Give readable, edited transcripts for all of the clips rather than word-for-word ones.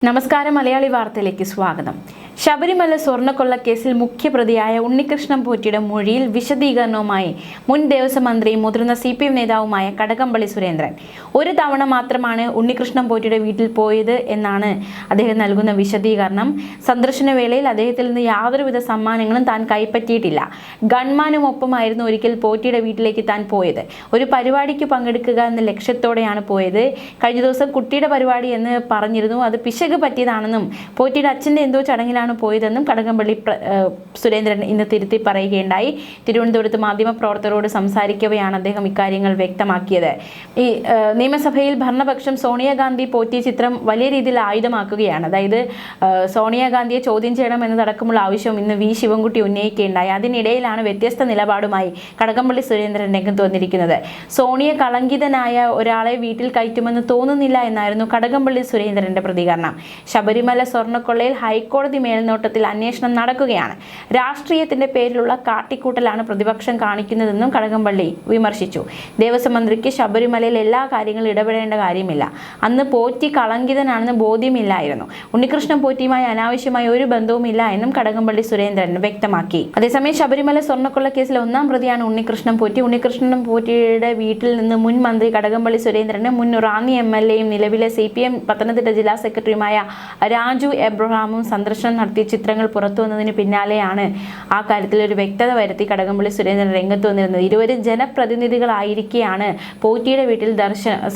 നമസ്കാരം. മലയാളി വാർത്തയിലേക്ക് സ്വാഗതം. ശബരിമല സ്വർണ്ണക്കൊള്ളക്കേസിൽ മുഖ്യപ്രതിയായ ഉണ്ണികൃഷ്ണൻ പോറ്റിയുടെ മൊഴിയിൽ വിശദീകരണവുമായി മുൻ ദേവസ്വം മന്ത്രിയും മുതിർന്ന CPM നേതാവുമായ കടകംപള്ളി സുരേന്ദ്രൻ. ഒരു തവണ മാത്രമാണ് ഉണ്ണികൃഷ്ണൻ പോറ്റിയുടെ വീട്ടിൽ പോയത് എന്നാണ് അദ്ദേഹം നൽകുന്ന വിശദീകരണം. സന്ദർശന വേളയിൽ അദ്ദേഹത്തിൽ നിന്ന് യാതൊരുവിധ സമ്മാനങ്ങളും താൻ കൈപ്പറ്റിയിട്ടില്ല. ഗൺമാനുമൊപ്പമായിരുന്നു ഒരിക്കൽ പോറ്റിയുടെ വീട്ടിലേക്ക് താൻ പോയത്. ഒരു പരിപാടിക്ക് പങ്കെടുക്കുക എന്ന ലക്ഷ്യത്തോടെയാണ് പോയത്. കഴിഞ്ഞ ദിവസം കുട്ടിയുടെ പരിപാടി എന്ന് പറഞ്ഞിരുന്നു. അത് പിശക് പറ്റിയതാണെന്നും പോറ്റിയുടെ അച്ഛൻ്റെ എന്തോ ചടങ്ങിലാണ് പോയതെന്നും കടകംപള്ളി സുരേന്ദ്രൻ ഇന്ന് തിരുത്തി പറയുകയുണ്ടായി. തിരുവനന്തപുരത്ത് മാധ്യമപ്രവർത്തകരോട് സംസാരിക്കവെയാണ് അദ്ദേഹം ഇക്കാര്യങ്ങൾ വ്യക്തമാക്കിയത്. ഈ നിയമസഭയിൽ ഭരണപക്ഷം സോണിയാഗാന്ധി പോറ്റി ചിത്രം വലിയ രീതിയിൽ ആയുധമാക്കുകയാണ്. അതായത് സോണിയാഗാന്ധിയെ ചോദ്യം ചെയ്യണം എന്നതടക്കമുള്ള ആവശ്യം ഇന്ന് വി ശിവൻകുട്ടി ഉന്നയിക്കുകയുണ്ടായി. അതിനിടയിലാണ് വ്യത്യസ്ത നിലപാടുമായി കടകംപള്ളി സുരേന്ദ്രൻ രംഗത്ത് വന്നിരിക്കുന്നത്. സോണിയ കളങ്കിതനായ ഒരാളെ വീട്ടിൽ കയറ്റുമെന്ന് തോന്നുന്നില്ല എന്നായിരുന്നു കടകംപള്ളി സുരേന്ദ്രന്റെ പ്രതികരണം. ശബരിമല സ്വർണ്ണക്കൊള്ളയിൽ ഹൈക്കോടതി മേൽനോട്ടത്തിൽ അന്വേഷണം നടക്കുകയാണ്. രാഷ്ട്രീയത്തിന്റെ പേരിലുള്ള കാട്ടിക്കൂട്ടലാണ് പ്രതിപക്ഷം കാണിക്കുന്നതെന്നും കടകംപള്ളി വിമർശിച്ചു. ദേവസ്വം മന്ത്രിക്ക് ശബരിമലയിൽ എല്ലാ കാര്യങ്ങളും ഇടപെടേണ്ട കാര്യമില്ല. അന്ന് പോറ്റി കളങ്കിതനാണെന്ന് ബോധ്യമില്ലായിരുന്നു. ഉണ്ണികൃഷ്ണൻ പോറ്റിയുമായി അനാവശ്യമായ ഒരു ബന്ധവുമില്ല എന്നും കടകംപള്ളി സുരേന്ദ്രൻ വ്യക്തമാക്കി. അതേസമയം ശബരിമല സ്വർണ്ണക്കൊള്ള കേസിൽ ഒന്നാം പ്രതിയാണ് ഉണ്ണികൃഷ്ണൻ പോറ്റി. ഉണ്ണികൃഷ്ണൻ പോറ്റിയുടെ വീട്ടിൽ നിന്ന് മുൻ മന്ത്രി കടകംപള്ളി സുരേന്ദ്രന് മുൻ റാന്നി MLA യും നിലവിലെ CPM പത്തനംതിട്ട ജില്ലാ സെക്രട്ടറിയുമായ രാജു എബ്രഹാമും സന്ദർശനം നടത്തിയ ചിത്രങ്ങൾ പുറത്തു വന്നതിന് പിന്നാലെയാണ് ആ കാര്യത്തിൽ ഒരു വ്യക്തത വരുത്തി കടകംപള്ളി സുരേന്ദ്രൻ രംഗത്ത് വന്നിരുന്നത്. ഇരുവരും ജനപ്രതിനിധികളായിരിക്കെയാണ് പോറ്റിയുടെ വീട്ടിൽ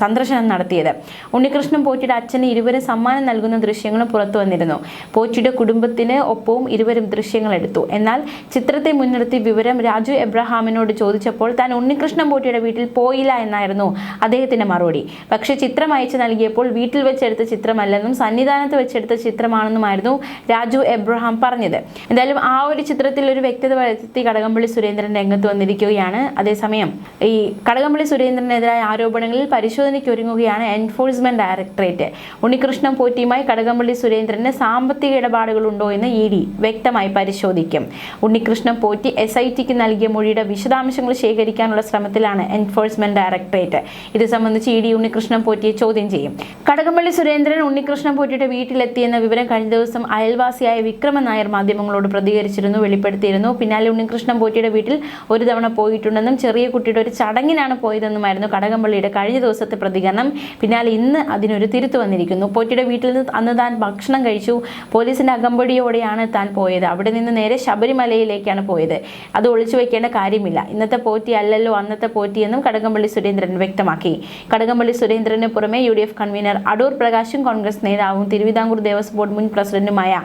സന്ദർശനം നടത്തിയത്. ഉണ്ണികൃഷ്ണൻ പോറ്റിയുടെ അച്ഛന് ഇരുവരും സമ്മാനം നൽകുന്ന ദൃശ്യങ്ങളും പുറത്തു വന്നിരുന്നു. പോറ്റിയുടെ കുടുംബത്തിന് ഒപ്പവും ഇരുവരും ദൃശ്യങ്ങൾ എടുത്തു. എന്നാൽ ചിത്രത്തെ മുൻനിർത്തി വിവരം രാജു എബ്രഹാമിനോട് ചോദിച്ചപ്പോൾ താൻ ഉണ്ണികൃഷ്ണൻ പോറ്റിയുടെ വീട്ടിൽ പോയില്ല എന്നായിരുന്നു അദ്ദേഹത്തിന്റെ മറുപടി. പക്ഷേ ചിത്രം അയച്ചു നൽകിയപ്പോൾ വീട്ടിൽ വെച്ചെടുത്ത ചിത്രമല്ലെന്നും സന്നിധാനത്ത് വെച്ചെടുത്ത ചിത്രമാണെന്നുമായിരുന്നു രാജു എബ്രഹാം പറഞ്ഞത്. എന്തായാലും ആ ഒരു ചിത്രത്തിൽ ഒരു വ്യക്തത വരുത്തി കടകംപള്ളി സുരേന്ദ്രൻ രംഗത്ത് വന്നിരിക്കുകയാണ്. അതേസമയം ഈ കടകംപള്ളി സുരേന്ദ്രനെതിരായ ആരോപണങ്ങളിൽ പരിശോധനയ്ക്ക് ഒരുങ്ങുകയാണ് എൻഫോഴ്സ്മെന്റ് ഡയറക്ടറേറ്റ്. ഉണ്ണികൃഷ്ണൻ പോറ്റിയുമായി കടകംപള്ളി സുരേന്ദ്രന് സാമ്പത്തിക ഇടപാടുകളുണ്ടോ എന്ന് ED വ്യക്തമായി പരിശോധിക്കും. ഉണ്ണികൃഷ്ണൻ പോറ്റി SITക്ക് നൽകിയ മൊഴിയുടെ വിശദാംശങ്ങൾ ശേഖരിക്കാനുള്ള ശ്രമത്തിലാണ് എൻഫോഴ്സ്മെന്റ് ഡയറക്ടറേറ്റ്. ഇത് സംബന്ധിച്ച് ED ഉണ്ണികൃഷ്ണൻ പോറ്റിയെ ചോദ്യം ചെയ്യും. കടകംപള്ളി സുരേന്ദ്രൻ ഉണ്ണികൃഷ്ണൻ പോറ്റിയുടെ വീട്ടിലെത്തിയെന്ന വിവരം കഴിഞ്ഞ ദിവസം അയൽവാസിയായ വിക്രമൻ നായർ മാധ്യമങ്ങളോട് പ്രതികരിച്ചിരുന്നു, വെളിപ്പെടുത്തിയിരുന്നു. പിന്നാലെ ഉണ്ണികൃഷ്ണൻ പോറ്റിയുടെ വീട്ടിൽ ഒരു തവണ പോയിട്ടുണ്ടെന്നും ചെറിയ കുട്ടിയുടെ ഒരു ചടങ്ങിനാണ് പോയതെന്നുമായിരുന്നു കടകംപള്ളിയുടെ കഴിഞ്ഞ ദിവസത്തെ പ്രതികരണം. പിന്നാലെ ഇന്ന് അതിനൊരു തിരുത്തു വന്നിരിക്കുന്നു. പോറ്റിയുടെ വീട്ടിൽ നിന്ന് അന്ന് താൻ ഭക്ഷണം കഴിച്ചു. പോലീസിന്റെ അകമ്പടിയോടെയാണ് താൻ പോയത്. അവിടെ നിന്ന് നേരെ ശബരിമലയിലേക്കാണ് പോയത്. അത് ഒളിച്ചു വെക്കേണ്ട കാര്യമില്ല. ഇന്നത്തെ പോറ്റി അല്ലല്ലോ അന്നത്തെ പോറ്റിയെന്നും കടകംപള്ളി സുരേന്ദ്രൻ വ്യക്തമാക്കി. കടകംപള്ളി സുരേന്ദ്രന് പുറമെ UDF കൺവീനർ അടൂർ പ്രകാശും കോൺഗ്രസ് നേതാവും തിരുവിതാംകൂർ ദേവസ്വം ബോർഡ് മുൻ പ്രസിഡന്റുമായ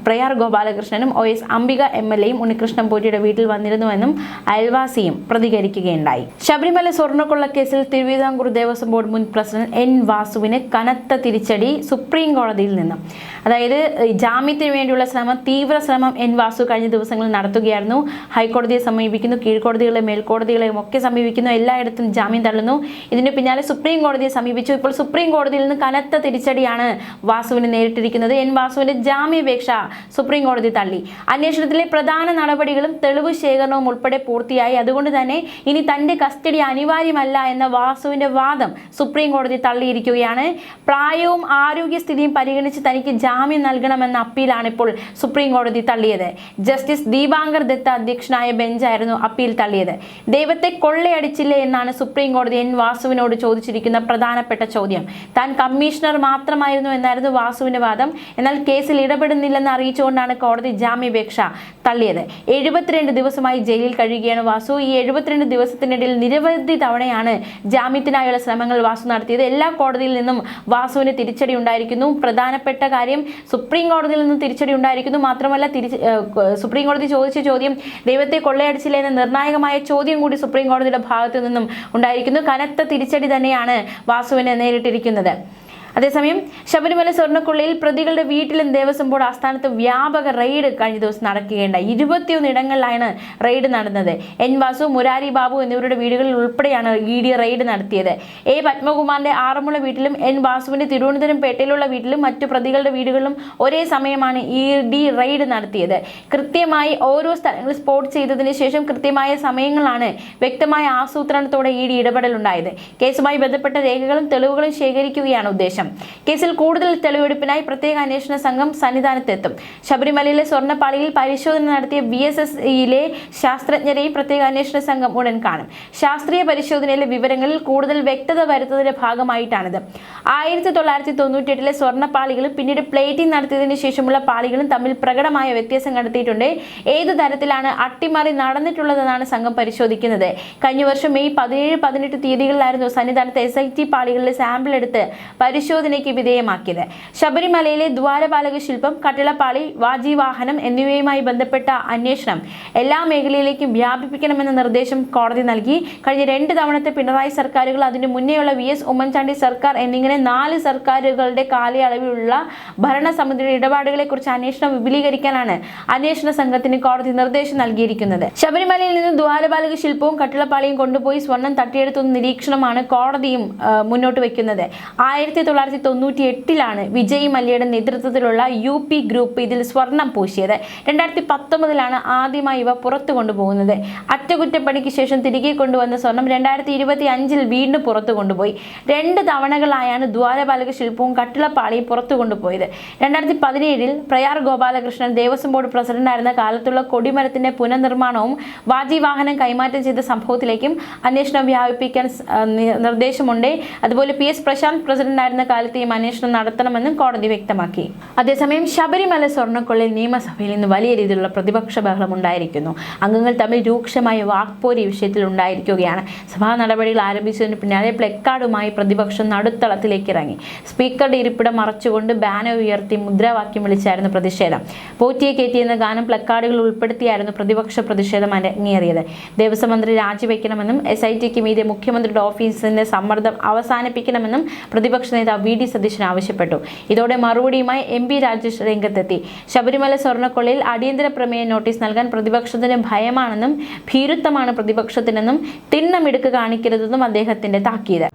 പ്രയാർ ഗോപാലകൃഷ്ണനും OS അംബിക MLA യും ഉണ്ണികൃഷ്ണൻ പോറ്റിയുടെ വീട്ടിൽ വന്നിരുന്നുവെന്നും അയൽവാസിയും പ്രതികരിക്കുകയുണ്ടായി. ശബരിമല സ്വർണ്ണക്കൊള്ളക്കേസിൽ തിരുവിതാംകൂർ ദേവസ്വം ബോർഡ് മുൻ പ്രസിഡന്റ് N വാസുവിന് കനത്ത തിരിച്ചടി സുപ്രീം കോടതിയിൽ നിന്നും. അതായത് ജാമ്യത്തിന് വേണ്ടിയുള്ള തീവ്ര ശ്രമം N വാസു കഴിഞ്ഞ ദിവസങ്ങളിൽ നടത്തുകയായിരുന്നു. ഹൈക്കോടതിയെ സമീപിക്കുന്നു, കീഴ്ക്കോടതികളെയും മേൽക്കോടതികളെയും ഒക്കെ സമീപിക്കുന്നു, എല്ലായിടത്തും ജാമ്യം തള്ളുന്നു. ഇതിന് പിന്നാലെ സുപ്രീം കോടതിയെ സമീപിച്ചു. ഇപ്പോൾ സുപ്രീം കോടതിയിൽ നിന്ന് കനത്ത തിരിച്ചടിയാണ് വാസുവിന് നേരിട്ടിരിക്കുന്നത്. N വാസുവിന്റെ ജാമ്യാപേക്ഷ സുപ്രീം കോടതി തള്ളി. അന്വേഷണത്തിലെ പ്രധാന നടപടികളും തെളിവ് ശേഖരണവും ഉൾപ്പെടെ പൂർത്തിയായി. അതുകൊണ്ട് തന്നെ ഇനി തന്റെ കസ്റ്റഡി അനിവാര്യമല്ല എന്ന വാസുവിന്റെ വാദം സുപ്രീം കോടതി തള്ളിയിരിക്കുകയാണ്. പ്രായവും ആരോഗ്യസ്ഥിതിയും പരിഗണിച്ച് തനിക്ക് ജാമ്യം നൽകണമെന്ന അപ്പീലാണ് ഇപ്പോൾ സുപ്രീം കോടതി തള്ളിയത്. ജസ്റ്റിസ് ദീപാങ്കർ ദത്ത അധ്യക്ഷനായ ബെഞ്ചായിരുന്നു അപ്പീൽ തള്ളിയത്. ദൈവത്തെ കൊള്ളയടിച്ചില്ലേ എന്നാണ് സുപ്രീം കോടതി N വാസുവിനോട് ചോദിച്ചിരിക്കുന്ന പ്രധാനപ്പെട്ട ചോദ്യം. താൻ കമ്മീഷണർ മാത്രമായിരുന്നു എന്നായിരുന്നു വാസുവിന്റെ വാദം. എന്നാൽ കേസിൽ ഇടപെടുന്നില്ലെന്ന് അറിയിച്ചുകൊണ്ടാണ് കോടതി ജാമ്യാപേക്ഷ തള്ളിയത്. 72 ദിവസമായി ജയിലിൽ കഴിയുകയാണ് വാസു. ഈ 72 ദിവസത്തിനിടയിൽ നിരവധി തവണയാണ് ജാമ്യത്തിനായുള്ള ശ്രമങ്ങൾ വാസു നടത്തിയത്. എല്ലാ കോടതിയിൽ നിന്നും വാസുവിന് തിരിച്ചടി ഉണ്ടായിരിക്കുന്നു. പ്രധാനപ്പെട്ട കാര്യം സുപ്രീം കോടതിയിൽ നിന്നും തിരിച്ചടി ഉണ്ടായിരിക്കുന്നു. മാത്രമല്ല സുപ്രീം കോടതി ചോദിച്ച ചോദ്യം ദൈവത്തെ കൊള്ളയടിച്ചില്ല എന്ന നിർണായകമായ ചോദ്യം കൂടി സുപ്രീം കോടതിയുടെ ഭാഗത്തു നിന്നും ഉണ്ടായിരിക്കുന്നു. കനത്ത തിരിച്ചടി തന്നെയാണ് വാസുവിനെ നേരിട്ടിരിക്കുന്നത്. അതേസമയം ശബരിമല സ്വർണ്ണക്കൊള്ളയിൽ പ്രതികളുടെ വീട്ടിലും ദേവസ്വം ബോർഡ് ആസ്ഥാനത്ത് വ്യാപക റെയ്ഡ് കഴിഞ്ഞ ദിവസം നടക്കുകയുണ്ടായി. 21 ഇടങ്ങളിലാണ് റെയ്ഡ് നടന്നത്. N വാസു, മുരാരി ബാബു എന്നിവരുടെ വീടുകളിൽ ഉൾപ്പെടെയാണ് ED റെയ്ഡ് നടത്തിയത്. A പത്മകുമാറിന്റെ ആറന്മുള വീട്ടിലും N വാസുവിന്റെ തിരുവനന്തപുരം പേട്ടയിലുള്ള വീട്ടിലും മറ്റു പ്രതികളുടെ വീടുകളിലും ഒരേ സമയമാണ് ED റെയ്ഡ് നടത്തിയത്. കൃത്യമായി ഓരോ സ്ഥലങ്ങൾ സ്പോട്ട് ചെയ്തതിനു ശേഷം കൃത്യമായ സമയങ്ങളാണ് വ്യക്തമായ ആസൂത്രണത്തോടെ ED ഇടപെടലുണ്ടായത്. കേസുമായി ബന്ധപ്പെട്ട രേഖകളും തെളിവുകളും ശേഖരിക്കുകയാണ് ഉദ്ദേശം. അന്വേഷണം. കേസിൽ കൂടുതൽ തെളിവെടുപ്പിനായി പ്രത്യേക അന്വേഷണ സംഘം സന്നിധാനത്തെത്തും. ശബരിമലയിലെ സ്വർണ്ണപ്പാളിയിൽ പരിശോധന നടത്തിയ VSSയിലെ ശാസ്ത്രജ്ഞരെയും പ്രത്യേക അന്വേഷണ സംഘം ഉടൻ കാണും. ശാസ്ത്രീയ പരിശോധനയിലെ വിവരങ്ങളിൽ കൂടുതൽ വ്യക്തത വരുത്തുന്നതിന്റെ ഭാഗമായിട്ടാണിത്. 1998 സ്വർണ്ണപ്പാളികളും പിന്നീട് പ്ലേറ്റിംഗ് നടത്തിയതിനു ശേഷമുള്ള പാളികളും തമ്മിൽ പ്രകടമായ വ്യത്യാസം കണ്ടെത്തിയിട്ടുണ്ട്. ഏത് തരത്തിലാണ് അട്ടിമറി നടന്നിട്ടുള്ളതെന്നാണ് സംഘം പരിശോധിക്കുന്നത്. കഴിഞ്ഞ വർഷം മെയ് 17-18 തീയതികളിലായിരുന്നു സന്നിധാനത്ത് SIT പാളികളിലെ സാമ്പിൾ എടുത്ത് പരിശോധനയ്ക്ക് വിധേയമാക്കിയത്. ശബരിമലയിലെ ദ്വാരപാലക ശില്പം, കട്ടിളപ്പാളി, വാജീവാഹനം എന്നിവയുമായി ബന്ധപ്പെട്ട അന്വേഷണം എല്ലാ മേഖലയിലേക്കും വ്യാപിപ്പിക്കണമെന്ന നിർദ്ദേശം കോടതി നൽകി. കഴിഞ്ഞ 2 തവണത്തെ പിണറായി സർക്കാരുകൾ, അതിനു മുന്നേയുള്ള VS ഉമ്മൻചാണ്ടി സർക്കാർ എന്നിങ്ങനെ 4 സർക്കാരുകളുടെ കാലയളവിലുള്ള ഭരണസമിതിയുടെ ഇടപാടുകളെക്കുറിച്ച് അന്വേഷണം വിപുലീകരിക്കാനാണ് അന്വേഷണ സംഘത്തിന് കോടതി നിർദ്ദേശം നൽകിയിരിക്കുന്നത്. ശബരിമലയിൽ നിന്ന് ദ്വാരപാലക ശില്പവും കട്ടിളപ്പാളിയും കൊണ്ടുപോയി സ്വർണം തട്ടിയെടുത്തുന്ന നിരീക്ഷണമാണ് കോടതിയും മുന്നോട്ട് വയ്ക്കുന്നത്. 1998 വിജയ് മല്യയുടെ നേതൃത്വത്തിലുള്ള UP ഗ്രൂപ്പ് ഇതിൽ സ്വർണം പൂശിയത്. 2019 ആദ്യമായി ഇവ പുറത്തു കൊണ്ടുപോകുന്നത്. അറ്റകുറ്റപ്പണിക്ക് ശേഷം തിരികെ കൊണ്ടുവന്ന സ്വർണം 2025 വീണ്ടും പുറത്തു കൊണ്ടുപോയി. 2 തവണകളായാണ് ദ്വാരപാലക ശില്പവും കട്ടിളപ്പാളിയും പുറത്തു കൊണ്ടുപോയത്. 2017 പ്രയാർ ഗോപാലകൃഷ്ണൻ ദേവസ്വം ബോർഡ് പ്രസിഡന്റായിരുന്ന കാലത്തുള്ള കൊടിമരത്തിന്റെ പുനർനിർമ്മാണവും വാജീവാഹനം കൈമാറ്റം ചെയ്ത സംഭവത്തിലേക്കും അന്വേഷണം വ്യാപിപ്പിക്കാൻ നിർദ്ദേശമുണ്ട്. അതുപോലെ PS പ്രശാന്ത് പ്രസിഡന്റായിരുന്ന കാലത്തെയും അന്വേഷണം നടത്തണമെന്നും കോടതി വ്യക്തമാക്കി. അതേസമയം ശബരിമല സ്വർണ്ണക്കൊള്ളയിൽ നിയമസഭയിൽ ഇന്ന് വലിയ രീതിയിലുള്ള പ്രതിപക്ഷ ബഹളം ഉണ്ടായിരിക്കുന്നു. അംഗങ്ങൾ തമ്മിൽ രൂക്ഷമായ വാക്പോര് ഈ വിഷയത്തിൽ ഉണ്ടായിരിക്കുകയാണ്. സഭാ നടപടികൾ ആരംഭിച്ചതിന് പിന്നാലെ പ്ലക്കാർഡുമായി പ്രതിപക്ഷം നടുത്തളത്തിലേക്ക് ഇറങ്ങി. സ്പീക്കറുടെ ഇരിപ്പിടം മറച്ചുകൊണ്ട് ബാനർ ഉയർത്തി മുദ്രാവാക്യം വിളിച്ചായിരുന്നു പ്രതിഷേധം. പോറ്റിയെ കയറ്റി എന്ന ഗാനം പ്ലക്കാർഡുകൾ ഉൾപ്പെടുത്തിയായിരുന്നു പ്രതിപക്ഷ പ്രതിഷേധം അരങ്ങേറിയത്. ദേവസ്വം മന്ത്രി രാജിവെക്കണമെന്നും SITക്ക് മീതെ മുഖ്യമന്ത്രിയുടെ ഓഫീസിന്റെ സമ്മർദ്ദം അവസാനിപ്പിക്കണമെന്നും പ്രതിപക്ഷ നേതാവ് VD സതീശൻ ആവശ്യപ്പെട്ടു. ഇതോടെ മറുപടിയുമായി MP രാജേഷ് രംഗത്തെത്തി. ശബരിമല സ്വർണ്ണക്കൊള്ളയിൽ അടിയന്തര പ്രമേയ നോട്ടീസ് നൽകാൻ പ്രതിപക്ഷത്തിന് ഭയമാണെന്നും ഭീരുത്വമാണ് പ്രതിപക്ഷത്തിനെന്നും തിണ്ണമിടുക്ക് കാണിക്കരുതെന്നും അദ്ദേഹത്തിന്റെ താക്കീത്.